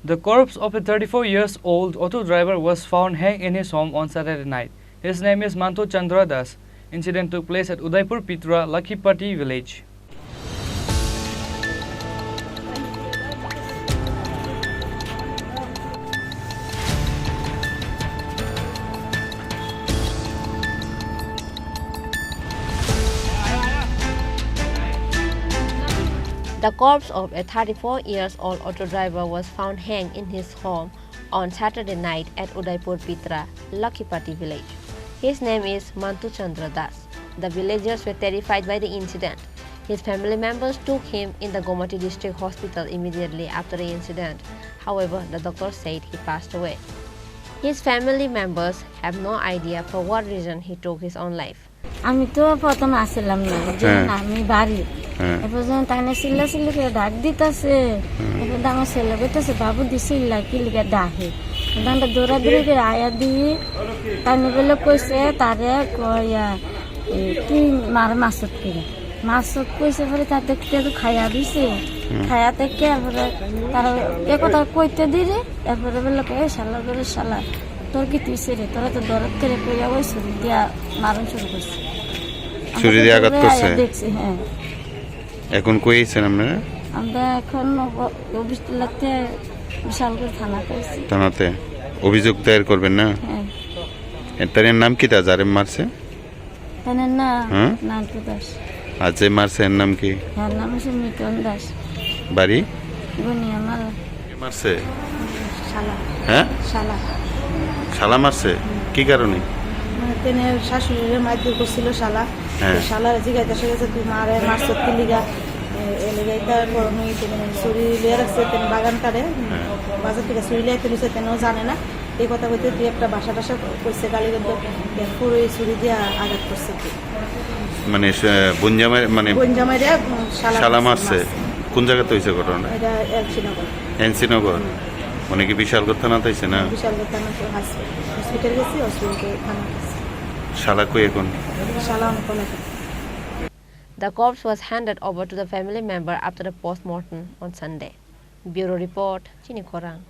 The corpse of a 34-year-old auto driver was found hanging in his home on Saturday night. His name is Mantu Chandra Das. Incident took place at Udaipur Pitra Lakhipati village. The corpse of a 34-year-old auto driver was found hanging in his home on Saturday night at Udaipur Pitra Lakhipati village. His name is Mantu Chandra Das. The villagers were terrified by the incident. His family members took him in the Gomati district hospital immediately after the incident. However, the doctor said he passed away. His family members have no idea for what reason he took his own life. আমি তো প্রথম আসলাম না যে আমি বাড়ি এরপর যখন তাইনা চিল্লা চিল্লি করে ডাক দিতেছে এরপর আমার ছেলে বলতেছে বাবু দি চিল্লা কি লিখে ডাকে আমরা দৌড়াদৌড়ি করে আয়া দিয়ে তাইনে বলে কইছে তারে কয়া তুই মার মাছত করে মাছত কইছে পরে তার দেখতে খাইয়া দিছে খাইয়া থেকে এরপরে তারা এ কথা কইতে দিলে এরপরে বললো এ শালা ধরে শালা তোর কি তুই রে তোরা তো দরদ করে কইয়া ওই ছুরি দিয়া মারণ শুরু করছে ছুরি দিয়ে আঘাত করছে দেখছি হ্যাঁ এখন কইছেন আপনারা আমরা এখন অফিস লাগতে বিশালগড় থানা কইছি থানাতে অভিযোগ দায়ের করবেন না হ্যাঁ এটার নাম কি তা যারে মারছে তার না নান্টু দাস আর যে মারছে এর নাম কি এর নাম হচ্ছে মিটন দাস বাড়ি গুনিয়া মারা কে মারছে শালা হ্যাঁ শালা শালা মারছে কি কারণে তেনে শাশুড়ির মারধর করছিল শালা শালার জিজ্ঞাসা গেছে তুই মারে মারছ কি লিগা এলিগা এটা করনি তুমি ছুরি লিয়ে রাখছে তেন বাগান কারে বাজার থেকে ছুরি লিয়ে তুলিছে তেনও জানে না এই কথা বলতে তুই একটা বাসা টাসা করছে গালিগঞ্জ পুরো এই ছুরি দিয়ে আঘাত করছে মানে বনজামাই মানে বনজামাইরে শালা মারছে কোন জায়গাতে হয়েছে ঘটনা এটা এলসিনগর এনসিনগর মানে কি বিশালগড় থানাতে হয়েছে না বিশালগড় থানা হসপিটাল গেছি হসপিটাল থানা শালা কই এখন শালা অনেক The corpse was handed over to the family member after the post-mortem on Sunday. Bureau report, Chini Khorang.